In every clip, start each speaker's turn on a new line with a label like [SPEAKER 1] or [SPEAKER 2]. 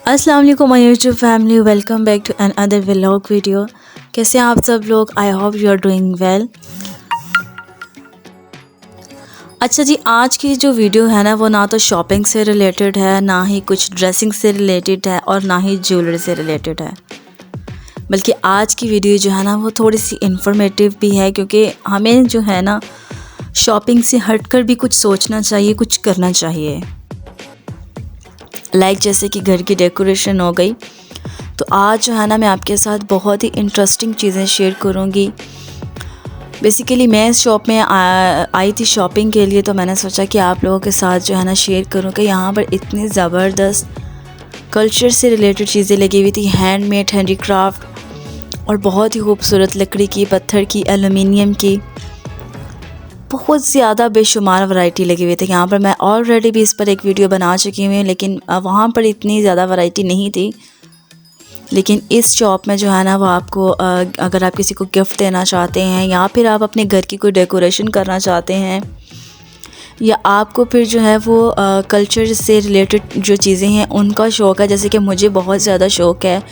[SPEAKER 1] अस्सलाम वालेकुम my YouTube family, welcome back to another vlog video. कैसे हैं आप सब लोग? I hope you are doing well. अच्छा जी, आज की जो वीडियो है ना वो ना तो शॉपिंग से रिलेटेड है, ना ही कुछ ड्रेसिंग से रिलेटेड है और ना ही ज्वेलरी से रिलेटेड है, बल्कि आज की वीडियो जो है ना वो थोड़ी सी इंफॉर्मेटिव भी है, क्योंकि हमें जो है ना शॉपिंग से हटकर भी कुछ सोचना चाहिए, कुछ करना चाहिए। जैसे कि घर की डेकोरेशन हो गई, तो आज जो है ना मैं आपके साथ बहुत ही इंटरेस्टिंग चीज़ें शेयर करूँगी। बेसिकली मैं इस शॉप में आई थी शॉपिंग के लिए, तो मैंने सोचा कि आप लोगों के साथ जो है ना शेयर करूँ कि यहाँ पर इतनी ज़बरदस्त कल्चर से रिलेटेड चीज़ें लगी हुई थी, हैंडमेड, हैंडीक्राफ्ट और बहुत ही खूबसूरत लकड़ी की, पत्थर की, एलुमिनियम की, बहुत ज़्यादा बेशुमार वैरायटी लगी हुई थी। यहाँ पर मैं ऑलरेडी भी इस पर एक वीडियो बना चुकी हूँ, लेकिन वहाँ पर इतनी ज़्यादा वैरायटी नहीं थी। लेकिन इस शॉप में जो है ना वो आपको अगर आप किसी को गिफ्ट देना चाहते हैं या फिर आप अपने घर की कोई डेकोरेशन करना चाहते हैं, या आपको फिर जो है वो कल्चर से रिलेटेड जो चीज़ें हैं उनका शौक़ है, जैसे कि मुझे बहुत ज़्यादा शौक़ है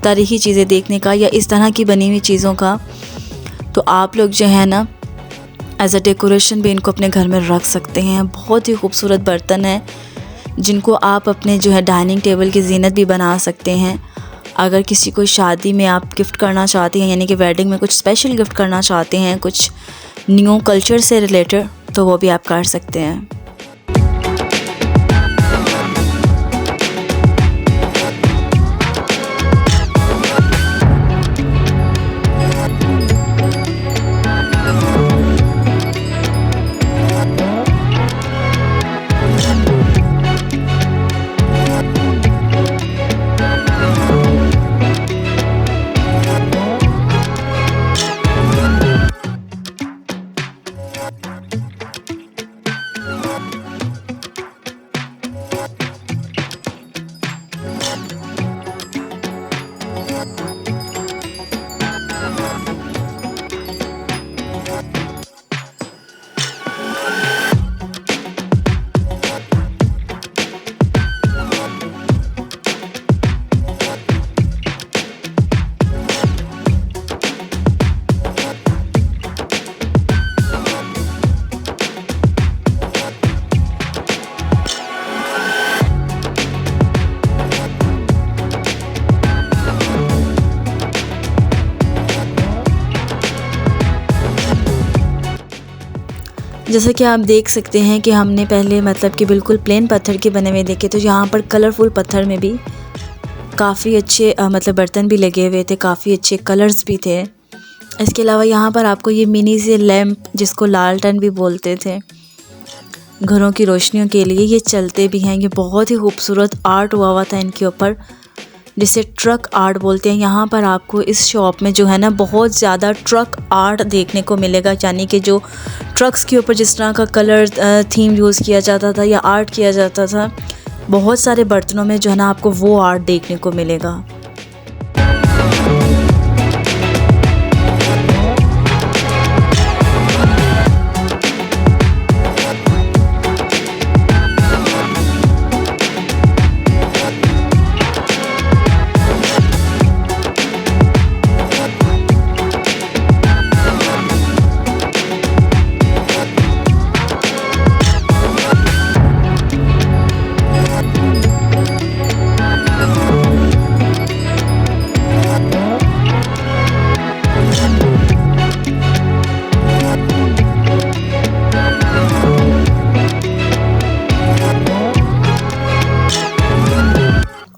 [SPEAKER 1] तारीख़ी चीज़ें देखने का या इस तरह की बनी हुई चीज़ों का, तो आप लोग जो है ना एज अ डेकोरेशन भी इनको अपने घर में रख सकते हैं। बहुत ही खूबसूरत बर्तन है जिनको आप अपने जो है डाइनिंग टेबल की ज़ीनत भी बना सकते हैं। अगर किसी को शादी में आप गिफ्ट करना चाहते हैं, यानी कि वेडिंग में कुछ स्पेशल गिफ्ट करना चाहते हैं, कुछ न्यू कल्चर से रिलेटेड, तो वो भी आप कर सकते हैं। जैसा कि आप देख सकते हैं कि हमने पहले मतलब कि बिल्कुल प्लेन पत्थर के बने हुए देखे, तो यहाँ पर कलरफुल पत्थर में भी काफ़ी अच्छे मतलब बर्तन भी लगे हुए थे, काफ़ी अच्छे कलर्स भी थे। इसके अलावा यहाँ पर आपको ये मिनी से लैंप, जिसको लालटेन भी बोलते थे, घरों की रोशनियों के लिए ये चलते भी हैं। ये बहुत ही खूबसूरत आर्ट हुआ था इनके ऊपर, जिसे ट्रक आर्ट बोलते हैं। यहाँ पर आपको इस शॉप में जो है ना बहुत ज़्यादा ट्रक आर्ट देखने को मिलेगा, यानी कि जो ट्रक्स के ऊपर जिस तरह का कलर थीम यूज़ किया जाता था या आर्ट किया जाता था, बहुत सारे बर्तनों में जो है ना आपको वो आर्ट देखने को मिलेगा।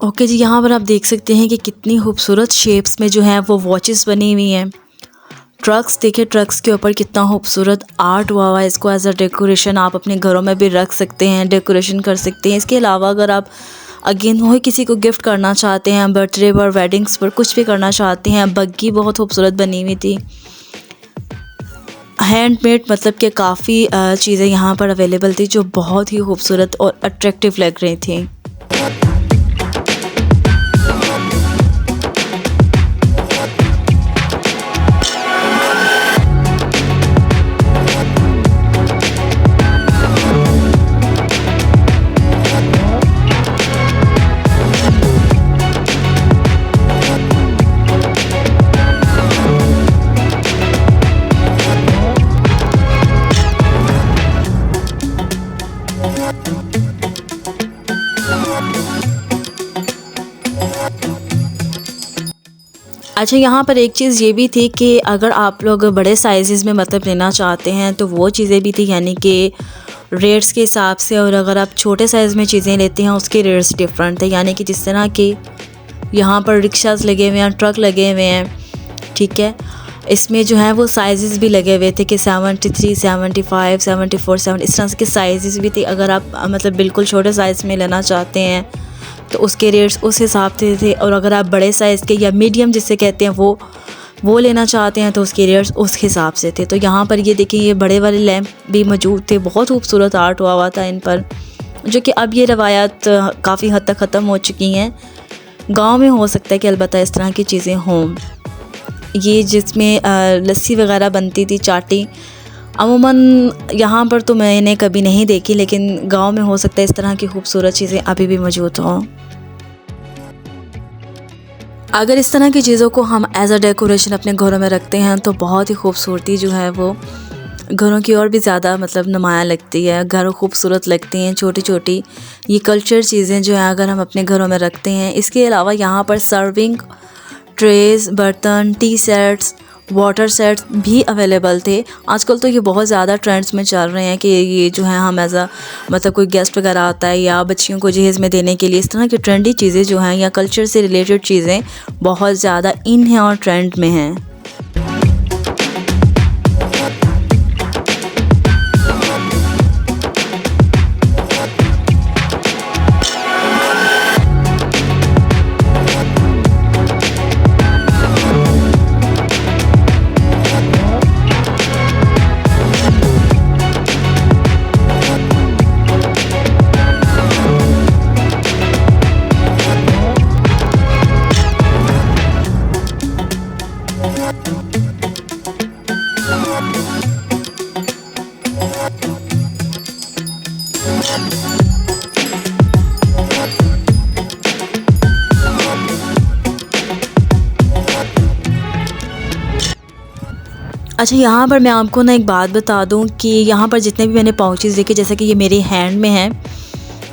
[SPEAKER 1] ओके जी, यहाँ पर आप देख सकते हैं कि कितनी खूबसूरत शेप्स में जो है वो वॉचेस बनी हुई हैं। ट्रक्स देखिए, ट्रक्स के ऊपर कितना खूबसूरत आर्ट हुआ है। इसको एज अ डेकोरेशन आप अपने घरों में भी रख सकते हैं, डेकोरेशन कर सकते हैं। इसके अलावा अगर आप अगेन वही किसी को गिफ्ट करना चाहते हैं, बर्थडे पर, वेडिंग्स पर कुछ भी करना चाहते हैं, बग्गी बहुत खूबसूरत बनी हुई थी, हैंडमेड, मतलब कि काफ़ी चीज़ें यहाँ पर अवेलेबल थी जो बहुत ही खूबसूरत और अट्रैक्टिव लग रही थी। अच्छा, यहाँ पर एक चीज़ ये भी थी कि अगर आप लोग बड़े साइज़ में मतलब लेना चाहते हैं तो वो चीज़ें भी थी, यानी कि रेट्स के हिसाब से। और अगर आप छोटे साइज़ में चीज़ें लेते हैं उसके रेट्स डिफरेंट थे, यानी कि जिस तरह कि यहाँ पर रिक्शास लगे हुए हैं, ट्रक लगे हुए हैं, ठीक है। इसमें जो है वो साइज़ भी लगे हुए थे कि 73, 75, 74, 7 इस तरह के साइज़ भी थे। अगर आप मतलब बिल्कुल छोटे साइज़ में लेना चाहते हैं तो उसके रेट्स उस हिसाब से थे। और अगर आप बड़े साइज़ के या मीडियम जिसे कहते हैं वो लेना चाहते हैं तो उसके रेट्स उस हिसाब से थे। तो यहाँ पर ये देखिए, ये बड़े वाले लैंप भी मौजूद थे, बहुत खूबसूरत आर्ट हुआ था इन पर, जो कि अब ये रवायात काफ़ी हद तक ख़त्म हो चुकी हैं। गांव में हो सकता है कि अलबत्ता इस तरह की चीज़ें हों। ये जिसमें लस्सी वगैरह बनती थी, चाटी, अमूमन यहाँ पर तो मैंने कभी नहीं देखी, लेकिन गांव में हो सकता है इस तरह की खूबसूरत चीज़ें अभी भी मौजूद हों। अगर इस तरह की चीज़ों को हम एज अ डेकोरेशन अपने घरों में रखते हैं तो बहुत ही खूबसूरती जो है वो घरों की और भी ज़्यादा मतलब नुमायाँ लगती है, घर खूबसूरत लगती हैं। छोटी छोटी ये कल्चर चीज़ें जो हैं अगर हम अपने घरों में रखते हैं। इसके अलावा यहाँ पर सर्विंग ट्रेज़, बर्तन, टी सेट्स, वाटर सेट्स भी अवेलेबल थे। आजकल तो ये बहुत ज़्यादा ट्रेंड्स में चल रहे हैं कि ये जो है हम एज अ मतलब कोई गेस्ट वगैरह आता है या बच्चियों को जहेज़ में देने के लिए इस तरह की ट्रेंडी चीज़ें जो हैं या कल्चर से रिलेटेड चीज़ें बहुत ज़्यादा इन हैं और ट्रेंड में हैं। अच्छा, यहाँ पर मैं आपको ना एक बात बता दूँ कि यहाँ पर जितने भी मैंने पाउचेज़ देखे, जैसे कि ये मेरे हैंड में है,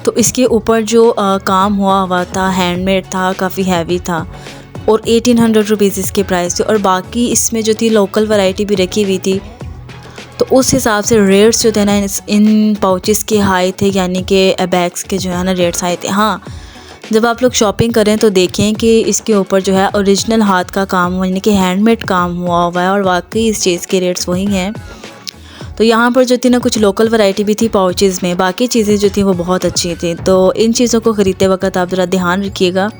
[SPEAKER 1] तो इसके ऊपर जो काम हुआ था, हैंडमेड था, काफ़ी हैवी था और 1800 रुपीज़ इसके प्राइस थे। और बाकी इसमें जो थी लोकल वैरायटी भी रखी हुई थी, तो उस हिसाब से रेट्स जो थे ना इन पाउचेज़ के हाई थे, यानी कि बैग्स के जो है ना रेट्स हाई थे। हाँ, जब आप लोग शॉपिंग करें तो देखें कि इसके ऊपर जो है ओरिजिनल हाथ का काम यानी कि हैंडमेड काम हुआ है और वाकई इस चीज़ के रेट्स वही हैं। तो यहाँ पर जो थी ना कुछ लोकल वैरायटी भी थी पाउचेज़ में, बाकी चीज़ें जो थी वो बहुत अच्छी थी। तो इन चीज़ों को ख़रीदते वक्त आप ज़रा ध्यान रखिएगा।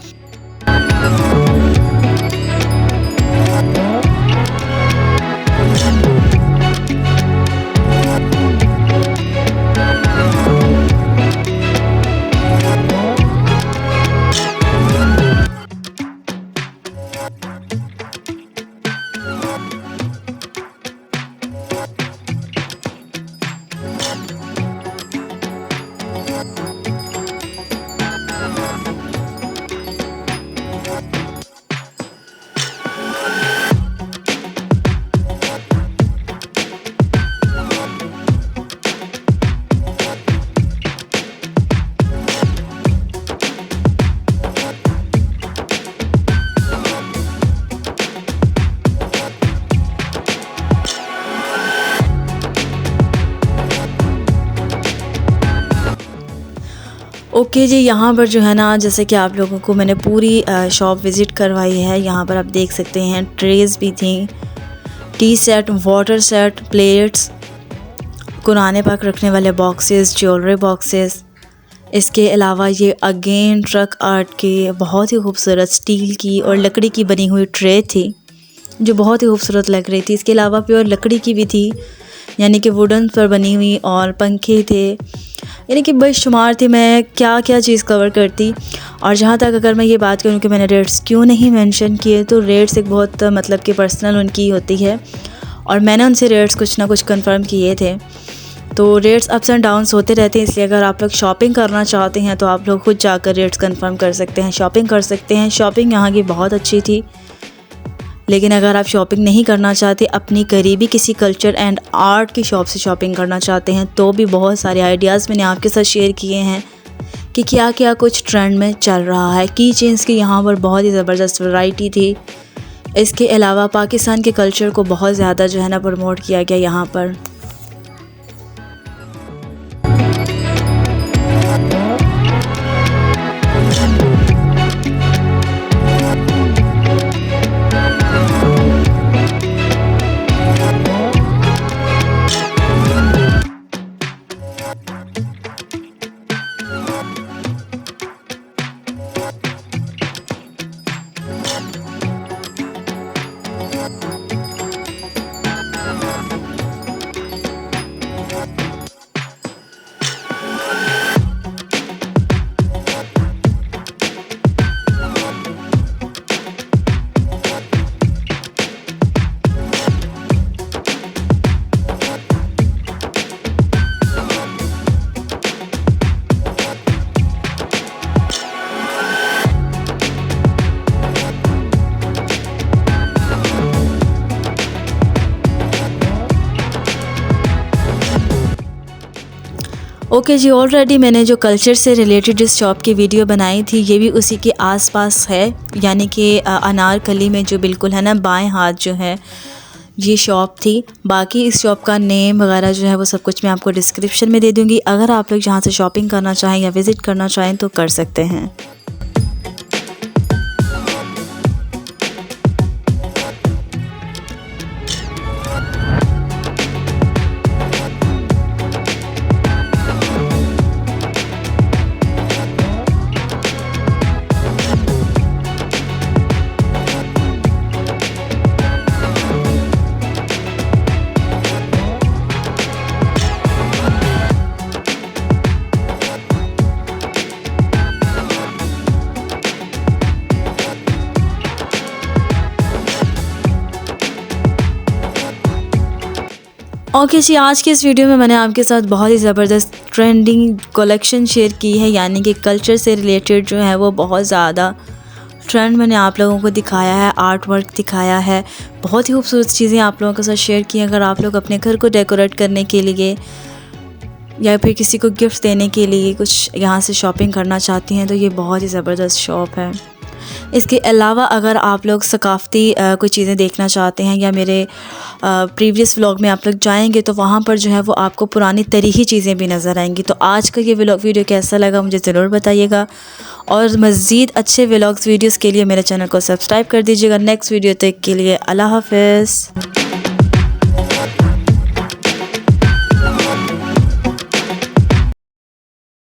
[SPEAKER 1] ओके जी, यहाँ पर जो है ना जैसे कि आप लोगों को मैंने पूरी शॉप विज़िट करवाई है। यहाँ पर आप देख सकते हैं ट्रेज़ भी थी, T set, water set, plates, Quran पाक रखने वाले बॉक्सेस, ज्वेलरी बॉक्सेस। इसके अलावा ये अगेन ट्रक आर्ट के बहुत ही खूबसूरत स्टील की और लकड़ी की बनी हुई ट्रे थी जो बहुत ही खूबसूरत लग रही थी। इसके अलावा प्योर लकड़ी की भी थी, यानी कि वुडन पर बनी हुई, और पंखे थे, यानी कि बेशुमार थी। मैं क्या क्या चीज़ कवर करती। और जहाँ तक अगर मैं ये बात करूँ कि मैंने रेट्स क्यों नहीं मेंशन किए, तो रेट्स एक बहुत मतलब कि पर्सनल उनकी होती है और मैंने उनसे रेट्स कुछ ना कुछ कंफर्म किए थे। तो रेट्स अप्स एंड डाउन्स होते रहते हैं, इसलिए अगर आप लोग शॉपिंग करना चाहते हैं तो आप लोग खुद जाकर रेट्स कंफर्म कर सकते हैं, शॉपिंग कर सकते हैं। शॉपिंग यहाँ की बहुत अच्छी थी। लेकिन अगर आप शॉपिंग नहीं करना चाहते, अपनी करीबी किसी कल्चर एंड आर्ट की शॉप से शॉपिंग करना चाहते हैं, तो भी बहुत सारे आइडियाज़ मैंने आपके साथ शेयर किए हैं कि क्या क्या कुछ ट्रेंड में चल रहा है। की चेन्स की यहाँ पर बहुत ही ज़बरदस्त वैरायटी थी। इसके अलावा पाकिस्तान के कल्चर को बहुत ज़्यादा जो है ना प्रमोट किया गया यहाँ पर। ओके जी, ऑलरेडी मैंने जो कल्चर से रिलेटेड इस शॉप की वीडियो बनाई थी ये भी उसी के आसपास है, यानी कि अनारकली में जो बिल्कुल है ना बाएं हाथ जो है ये शॉप थी। बाकी इस शॉप का नेम वगैरह जो है वो सब कुछ मैं आपको डिस्क्रिप्शन में दे दूँगी। अगर आप लोग यहाँ से शॉपिंग करना चाहें या विज़िट करना चाहें तो कर सकते हैं। ओके जी, आज की इस वीडियो में मैंने आपके साथ बहुत ही ज़बरदस्त ट्रेंडिंग कलेक्शन शेयर की है, यानी कि कल्चर से रिलेटेड जो है वो बहुत ज़्यादा ट्रेंड मैंने आप लोगों को दिखाया है, आर्ट वर्क दिखाया है, बहुत ही खूबसूरत चीज़ें आप लोगों के साथ शेयर की हैं। अगर आप लोग अपने घर को डेकोरेट करने के लिए या फिर किसी को गिफ्ट देने के लिए कुछ यहाँ से शॉपिंग करना चाहती हैं तो ये बहुत ही ज़बरदस्त शॉप है। इसके अलावा अगर आप लोग सकाफ़ती कोई चीज़ें देखना चाहते हैं या मेरे प्रीवियस व्लॉग में आप लोग जाएंगे तो वहाँ पर जो है वो आपको पुरानी तरीक़ी चीज़ें भी नज़र आएंगी। तो आज का ये वीडियो कैसा लगा मुझे ज़रूर बताइएगा, और मज़ीद अच्छे व्लॉग्स वीडियोस के लिए मेरे चैनल को सब्सक्राइब कर दीजिएगा। नेक्स्ट वीडियो तक के लिए अल्लाह हाफ़िज़।